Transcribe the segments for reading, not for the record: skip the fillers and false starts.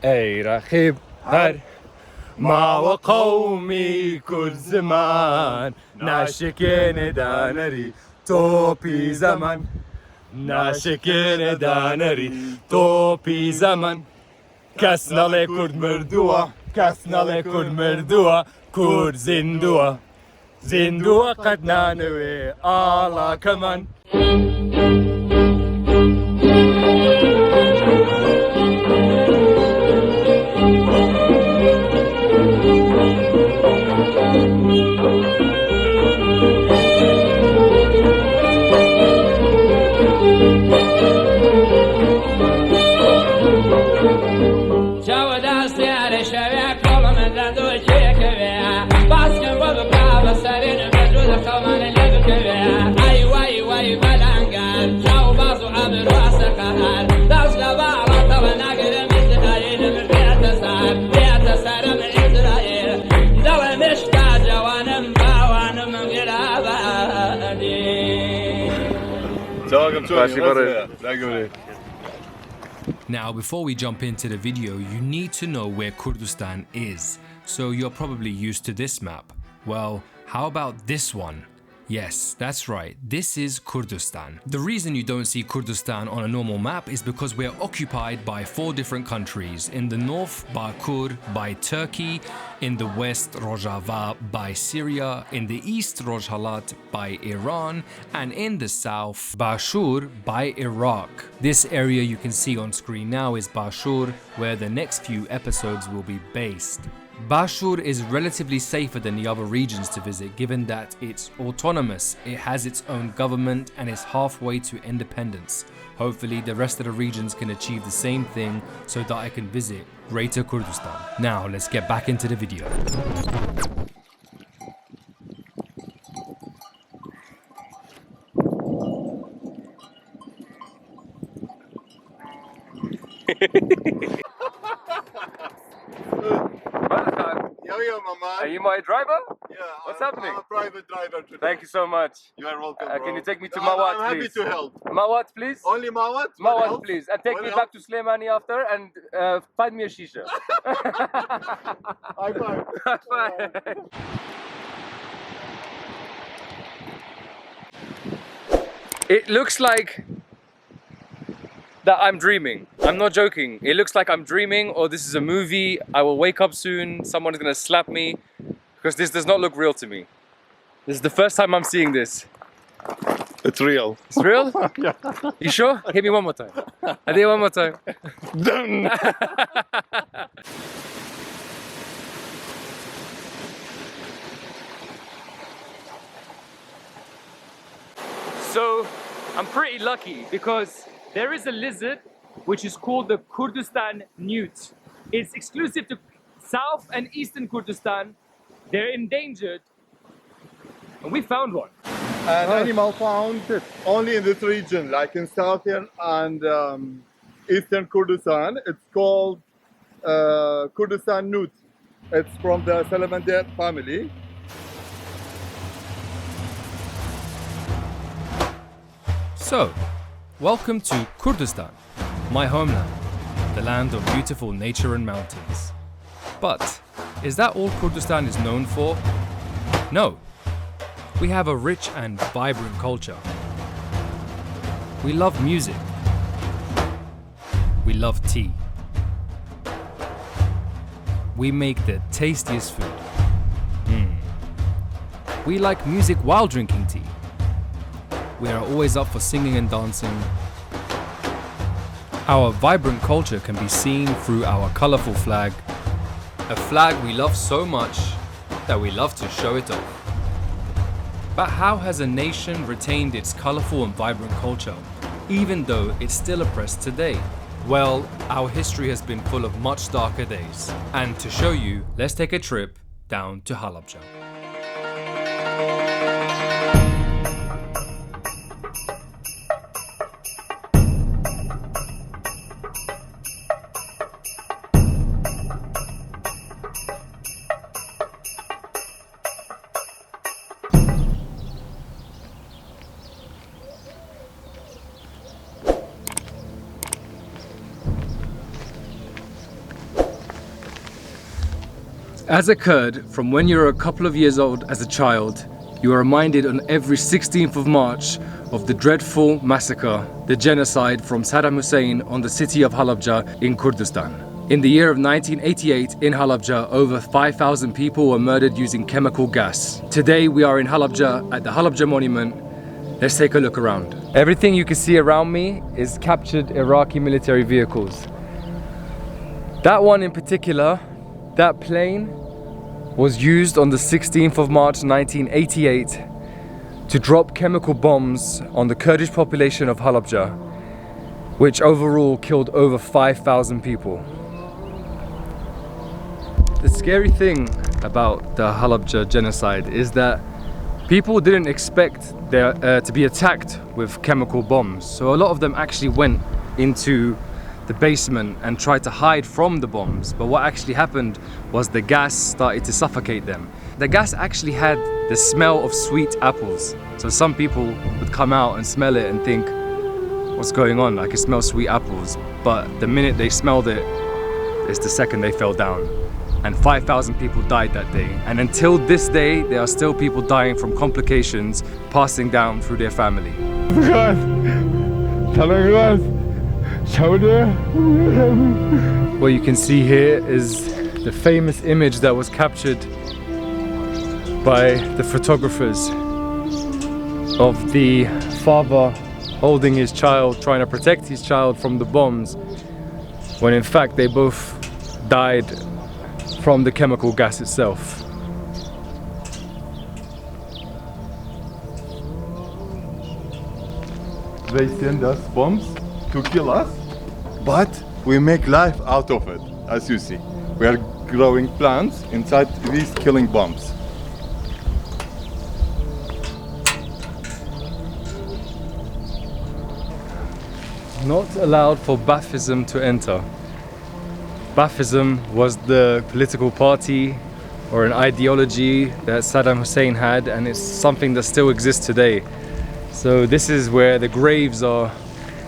ای رقیب در ما و قومی کرد زمان ناشکن دانری توپی زمان ناشکن دانری توپی زمان کس ناله کرد مردوه کس ناله کرد مردوه کرد زندوه زندوه قد نانوی آلا کمان Now, before we jump into the video, you need to know where Kurdistan is. So you're probably used to this map. Well, how about this one? Yes, that's right, this is Kurdistan. The reason you don't see Kurdistan on a normal map is because we're occupied by 4 different countries. In the north, Bakur by Turkey, in the west, Rojava by Syria, in the east, Rojhelat by Iran, and in the south, Bashur by Iraq. This area you can see on screen now is Bashur, where the next few episodes will be based. Bashur is relatively safer than the other regions to visit given that it's autonomous, it has its own government and is halfway to independence. Hopefully the rest of the regions can achieve the same thing so that I can visit Greater Kurdistan. Now let's get back into the video. Are you my driver? Yeah, What's happening? I'm a private driver today. Thank you so much. You are welcome, Can you take me to No, Mawat, I'm happy please? to help. Mawat, please? Only Mawat? Mawat, please. And take What me else? back to Slêmanî after and find me a shisha. High five. High five. It looks like that I'm dreaming. I'm not joking. It looks like I'm dreaming or this is a movie. I will wake up soon. Someone's gonna slap me because this does not look real to me. This is the first time I'm seeing this. It's real. It's real? Yeah. You sure? Hit me one more time. I did one more time. Done. So I'm pretty lucky because there is a lizard which is called the Kurdistan newt. It's exclusive to South and Eastern Kurdistan. They're endangered. And we found one. An animal found only in this region, like in southern and eastern Kurdistan. It's called Kurdistan newt. It's from the Slêmanî family. So, welcome to Kurdistan, my homeland, the land of beautiful nature and mountains. But, is that all Kurdistan is known for? No. We have a rich and vibrant culture. We love music. We love tea. We make the tastiest food. We like music while drinking tea. We are always up for singing and dancing. Our vibrant culture can be seen through our colourful flag, a flag we love so much that we love to show it off. But how has a nation retained its colourful and vibrant culture, even though it's still oppressed today? Well, our history has been full of much darker days. And to show you, let's take a trip down to Halabja. As a Kurd, from when you're a couple of years old as a child, you are reminded on every 16th of March of the dreadful massacre, the genocide from Saddam Hussein on the city of Halabja in Kurdistan. In the year of 1988 in Halabja, over 5,000 people were murdered using chemical gas. Today we are in Halabja at the Halabja monument. Let's take a look around. Everything you can see around me is captured Iraqi military vehicles. That one in particular, that plane, was used on the 16th of March 1988 to drop chemical bombs on the Kurdish population of Halabja, which overall killed over 5,000 people. The scary thing about the Halabja genocide is that people didn't expect to be attacked with chemical bombs, so a lot of them actually went into the basement and tried to hide from the bombs, but what actually happened was the gas started to suffocate them. The gas actually had the smell of sweet apples, so some people would come out and smell it and think, what's going on? I can smell sweet apples, but the minute they smelled it, it's the second they fell down. And 5,000 people died that day, and until this day there are still people dying from complications passing down through their family. What you can see here is the famous image that was captured by the photographers of the father holding his child, trying to protect his child from the bombs, when in fact they both died from the chemical gas itself. They send us bombs to kill us, but we make life out of it, as you see. We are growing plants inside these killing bombs. Not allowed for Baathism to enter. Baathism was the political party or an ideology that Saddam Hussein had, and it's something that still exists today. So this is where the graves are.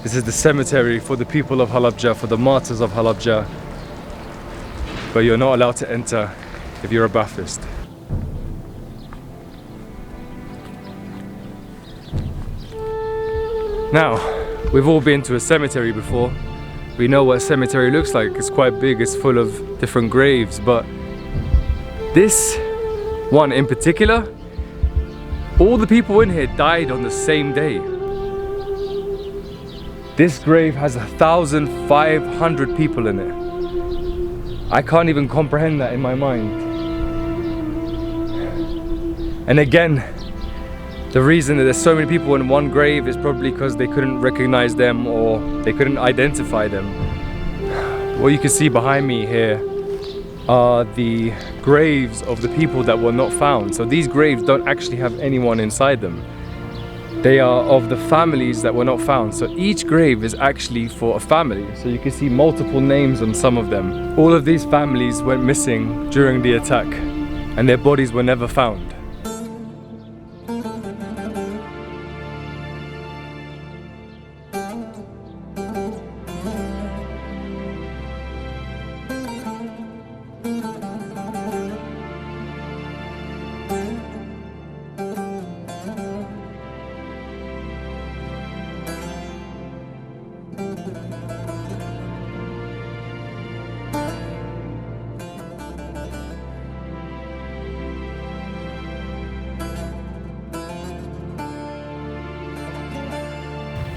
This is the cemetery for the people of Halabja, for the martyrs of Halabja. But you're not allowed to enter if you're a Baathist. Now, we've all been to a cemetery before. We know what a cemetery looks like. It's quite big, it's full of different graves, but this one in particular, all the people in here died on the same day. This grave has 1,500 people in it. I can't even comprehend that in my mind. And again, the reason that there's so many people in one grave is probably because they couldn't recognize them or they couldn't identify them. What you can see behind me here are the graves of the people that were not found. So these graves don't actually have anyone inside them. They are of the families that were not found. So each grave is actually for a family. So you can see multiple names on some of them. All of these families went missing during the attack and their bodies were never found.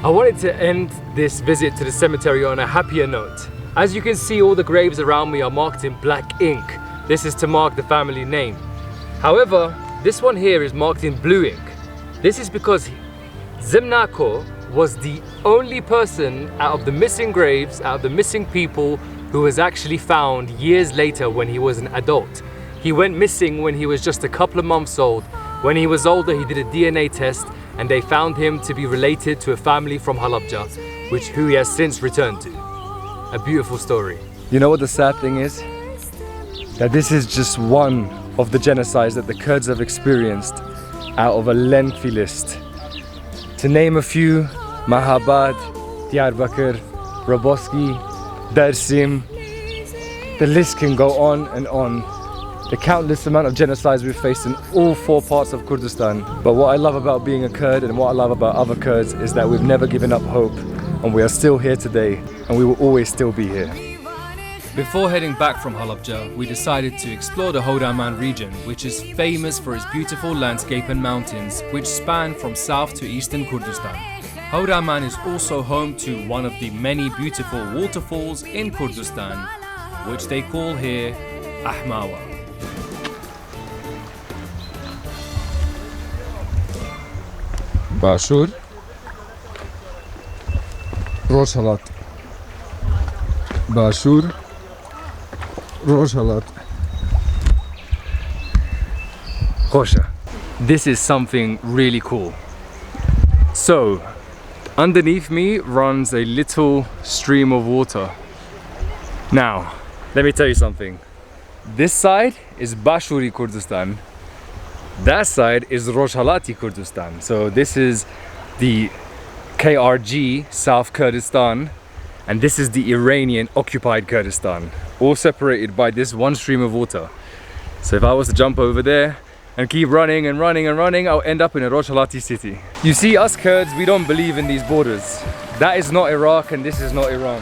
I wanted to end this visit to the cemetery on a happier note. As you can see, all the graves around me are marked in black ink. This is to mark the family name. However, this one here is marked in blue ink. This is because Zimnako was the only person out of the missing graves, out of the missing people, who was actually found years later when he was an adult. He went missing when he was just a couple of months old. When he was older, he did a DNA test and they found him to be related to a family from Halabja, who he has since returned to. A beautiful story. You know what the sad thing is? That this is just one of the genocides that the Kurds have experienced out of a lengthy list. To name a few, Mahabad, Diyarbakir, Roboski, Dersim, the list can go on and on. the countless amount of genocides we've faced in all 4 parts of Kurdistan. But what I love about being a Kurd and what I love about other Kurds is that we've never given up hope, and we are still here today, and we will always still be here. Before heading back from Halabja, we decided to explore the Hodaman region, which is famous for its beautiful landscape and mountains, which span from south to eastern Kurdistan. Hodaman is also home to one of the many beautiful waterfalls in Kurdistan, which they call here Ahmawa. Bashur Roshalat Bashur Roshalat. Khosha. This is something really cool. So, underneath me runs a little stream of water. Now, let me tell you something. This side is Bashuri Kurdistan. That side is Rojhalati Kurdistan. So this is the KRG, South Kurdistan, and this is the Iranian occupied Kurdistan, all separated by this one stream of water. So if I was to jump over there and keep running and running and running, I'll end up in a Rojhalati city. You see, us Kurds, we don't believe in these borders. That is not Iraq and this is not Iran.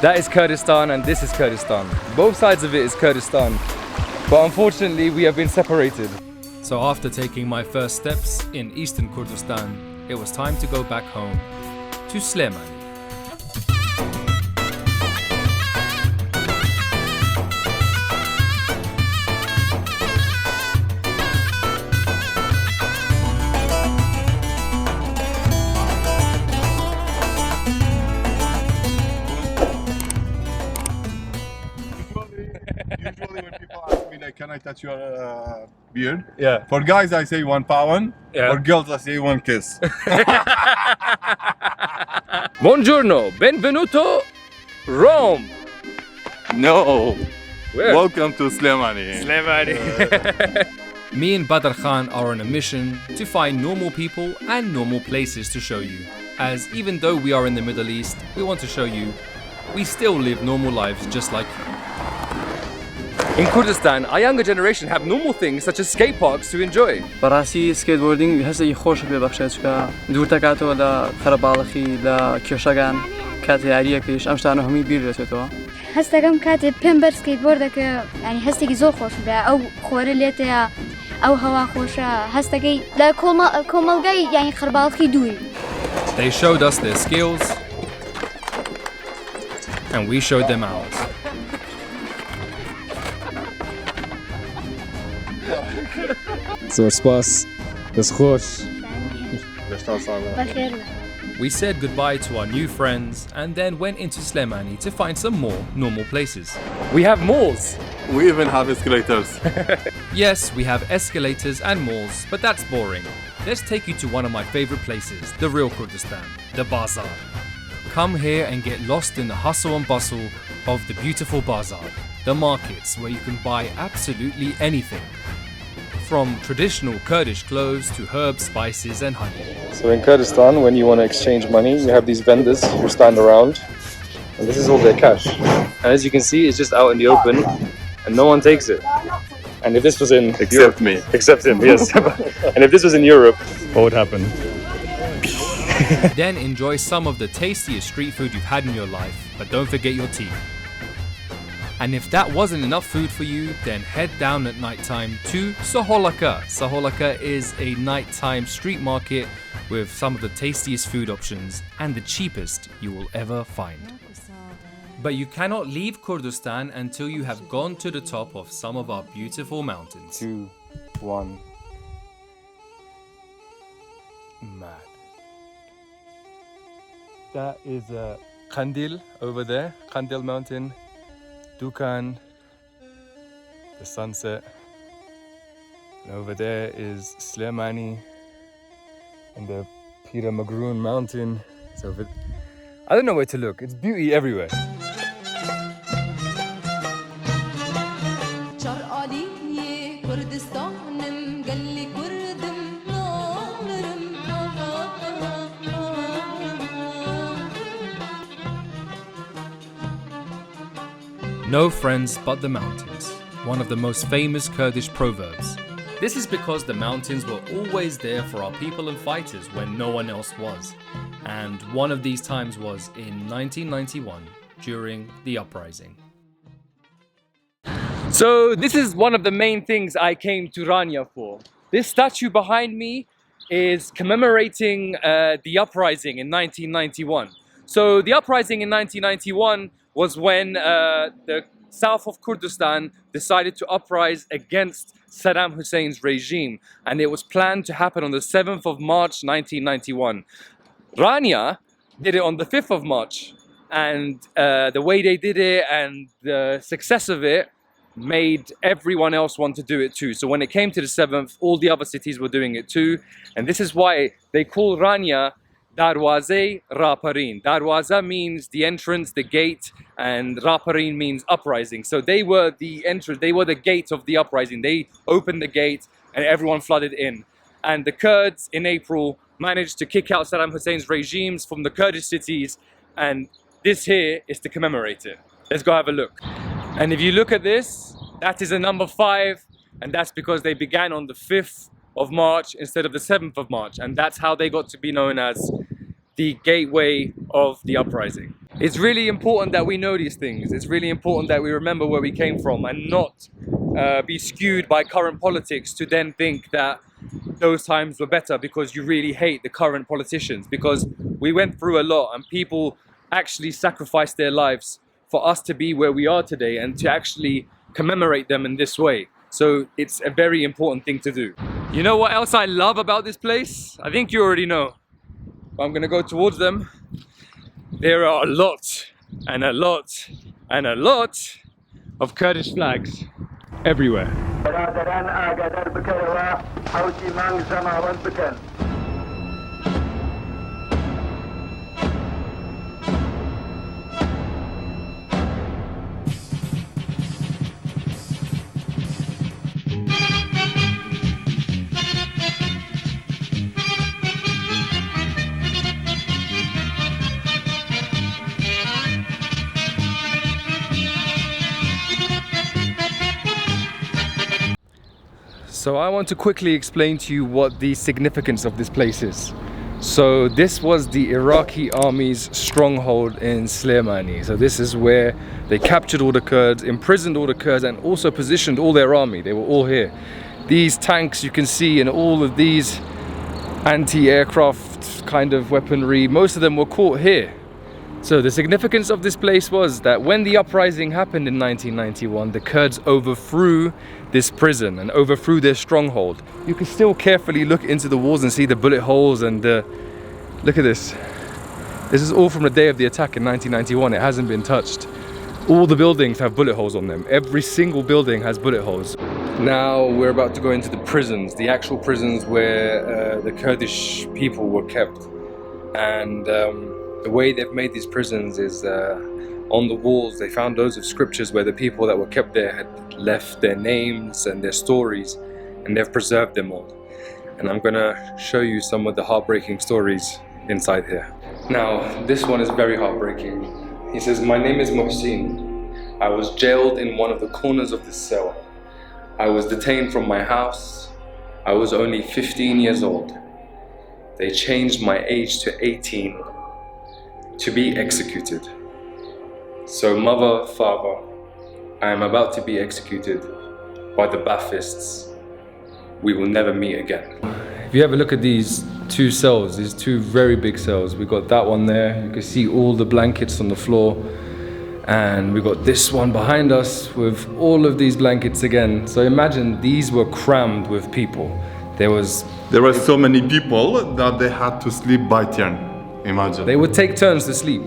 That is Kurdistan and this is Kurdistan. Both sides of it is Kurdistan. But unfortunately, we have been separated. So after taking my first steps in eastern Kurdistan, it was time to go back home to Slêmanî. Usually when people ask me like, can I touch your beard? Yeah. For guys I say 1 pound. Yeah. For girls I say 1 kiss. Buongiorno, benvenuto, Rome. No. Where? Welcome to Slêmanî. Me and Badr Khan are on a mission to find normal people and normal places to show you. As even though we are in the Middle East, we want to show you we still live normal lives just like you. In Kurdistan, our younger generation have normal things such as skate parks to enjoy. بەڕاستی سکیتبۆردینگ هەستێکی خۆشە پێ بەخشێت چکە دوور دەکاتەوە لە خەرەباڵغی لە کێشەکان کات یاریەکەیش ئەم شتانە هەمووی بیر دەچێتەوە. هەستەکەم کاتێ پێم بەر سکیتبۆردەکە ینی هەستێکی زۆر خۆش بێ ئەو خۆرە لێتەیە ئەو هەوا خۆشە هەستەکەی لە کۆمەڵگای ینی خەرباڵغی دووری. They showed us their skills and we showed them ours. زۆر سپاس دەستخۆش. بەخێر. We said goodbye to our new friends and then went into Slêmanî to find some more normal places. We have malls! We even have escalators. Yes, we have escalators and malls, but that's boring. Let's take you to one of my favorite places, the real Kurdistan, the bazaar. Come here and get lost in the hustle and bustle of the beautiful bazaar, the markets where you can buy absolutely anything. From traditional Kurdish clothes to herbs, spices and honey. So in Kurdistan, when you want to exchange money, you have these vendors who stand around, and this is all their cash. And as you can see, it's just out in the open, and no one takes it. And if this was in Except me. except him, yes. And if this was in Europe, what would happen? Then enjoy some of the tastiest street food you've had in your life, but don't forget your tea. And if that wasn't enough food for you, then head down at nighttime to Saholaka. Saholaka is a nighttime street market with some of the tastiest food options and the cheapest you will ever find. But you cannot leave Kurdistan until you have gone to the top of some of our beautiful mountains. 2, 1. Mad. That is Kandil over there, Kandil Mountain. Dukan, the sunset, and over there is Slêmanî and the Pira Magroon mountain. It's over. I don't know where to look. It's beauty everywhere. No friends but the mountains. one of the most famous Kurdish proverbs. This is because the mountains were always there for our people and fighters when no one else was. And one of these times was in 1991 during the uprising. So this is one of the main things I came to Rania for. This statue behind me is commemorating the uprising in 1991. So the uprising in 1991 was when the south of Kurdistan decided to uprise against Saddam Hussein's regime, and it was planned to happen on the 7th of March 1991. Rania did it on the 5th of March, and the way they did it and the success of it made everyone else want to do it too. So when it came to the 7th, all the other cities were doing it too, and this is why they call Rania Darwaze Raparin. Darwaza means the entrance, the gate, and Raparin means uprising. So they were the entrance, they were the gate of the uprising. They opened the gate and everyone flooded in. And the Kurds in April managed to kick out Saddam Hussein's regimes from the Kurdish cities, and this here is to commemorate it. Let's go have a look. And if you look at this, that is a number 5, and that's because they began on the 5th of March instead of the 7th of March, and that's how they got to be known as the gateway of the uprising. It's really important that we know these things. It's really important that we remember where we came from and not be skewed by current politics to then think that those times were better because you really hate the current politicians, because we went through a lot and people actually sacrificed their lives for us to be where we are today and to actually commemorate them in this way. So it's a very important thing to do. You know what else I love about this place? I think you already know. I'm gonna go towards them. There are a lot and a lot and a lot of Kurdish flags everywhere. So I want to quickly explain to you what the significance of this place is. So this was the Iraqi army's stronghold in Slêmanî. So this is where they captured all the Kurds, imprisoned all the Kurds, and also positioned all their army. They were all here. These tanks you can see and all of these anti-aircraft kind of weaponry, most of them were caught here. So the significance of this place was that when the uprising happened in 1991, the Kurds overthrew this prison and overthrew their stronghold. You can still carefully look into the walls and see the bullet holes and look at this. This is all from the day of the attack in 1991. It hasn't been touched. All the buildings have bullet holes on them. Every single building has bullet holes. Now we're about to go into the prisons, the actual prisons where the Kurdish people were kept. And the way they've made these prisons is on the walls they found loads of scriptures where the people that were kept there had left their names and their stories, and they've preserved them all. And I'm gonna show you some of the heartbreaking stories inside here. Now this one is very heartbreaking. He says, "My name is Muhsin. I was jailed in one of the corners of this cell. I was detained from my house. I was only 15 years old. They changed my age to 18 to be executed. So mother, father, I am about to be executed by the Baathists. We will never meet again." If you have a look at these two cells, these two very big cells, we got that one there. You can see all the blankets on the floor. And we got this one behind us with all of these blankets again. So imagine these were crammed with people. There were so many people that they had to sleep by turn. Imagine. They would take turns to sleep.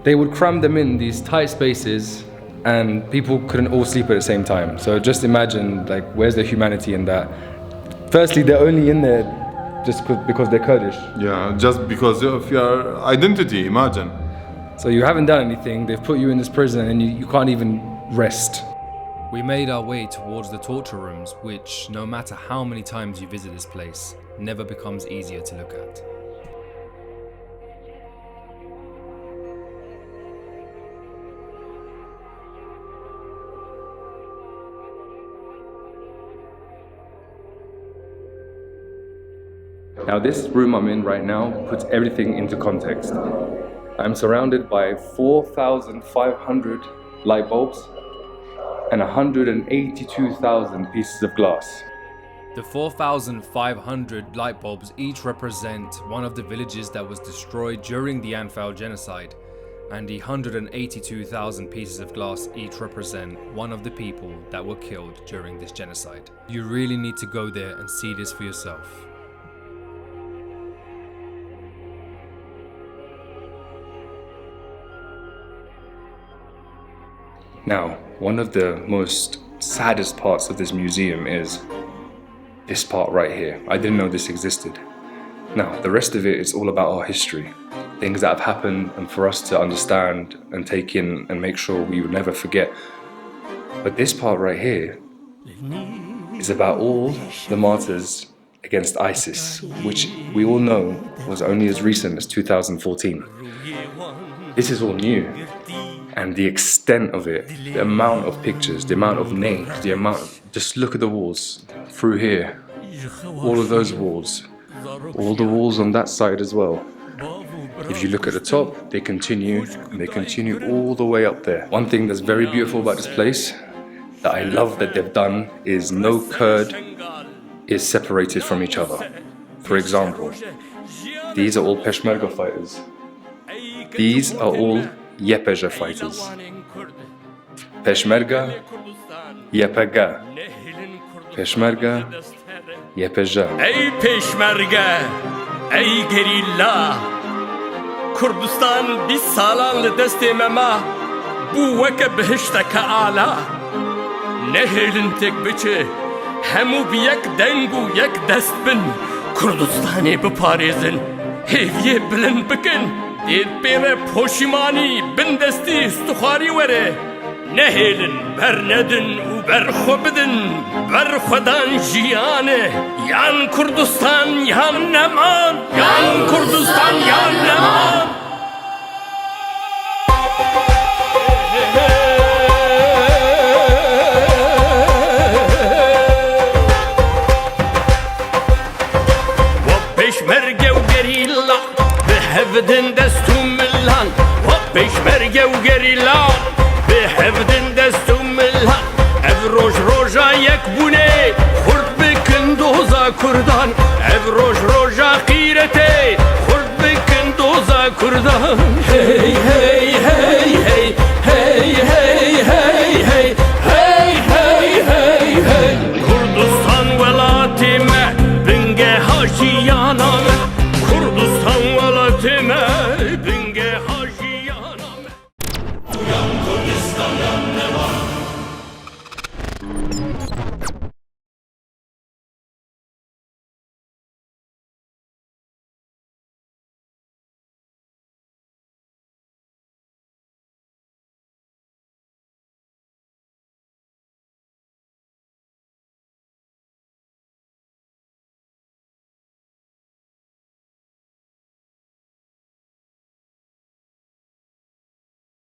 They would cram them in these tight spaces and people couldn't all sleep at the same time. So just imagine, like, where's the humanity in that? Firstly, they're only in there just because they're Kurdish. Yeah, just because of your identity, imagine. So you haven't done anything, they've put you in this prison and you can't even rest. We made our way towards the torture rooms, which, no matter how many times you visit this place, never becomes easier to look at. Now this room I'm in right now puts everything into context. I'm surrounded by 4,500 light bulbs and 182,000 pieces of glass. The 4,500 light bulbs each represent one of the villages that was destroyed during the Anfal genocide, and the 182,000 pieces of glass each represent one of the people that were killed during this genocide. You really need to go there and see this for yourself. Now, one of the most saddest parts of this museum is this part right here. I didn't know this existed. Now, the rest of it is all about our history, things that have happened, and for us to understand and take in and make sure we would never forget. But this part right here is about all the martyrs against ISIS, which we all know was only as recent as 2014. This is all new. And the extent of it, the amount of pictures, the amount of names, just look at the walls through here, all of those walls, all the walls on that side as well. If you look at the top, they continue all the way up there. One thing that's very beautiful about this place, that I love that they've done, is no Kurd is separated from each other. For example, these are all Peshmerga fighters. These are all YPG fighters. Peshmerga, YPG. Peshmerga, YPG. Ey Peshmerga, ey gerilla. Kurdistan 20 سالان لدست مما بو وك بهشتك أعلى. نهلن تك بچه همو بيك دنگو يك دست بن. كردستاني بپاريزن هيوية بلن بكن. دید بیر پوشیمانی بندستی استخاری وره نهیلن بر ندن و بر خوبدن بر خودان جیانه یان کردستان یان نمان یان کردستان یان نمان و پشمرگه و گریلا بهفدن دستو ملان و پشمرگه و گریلان بهفدن دستو ملان اف روژا یک بونه خورد بکن دوزا کردان اف روژا قیرته خورد بکن دوزا کردان هی هی هی هی هی هی هی هی هی هی هی هی کردستان ولاتی me بنگه هاشیانا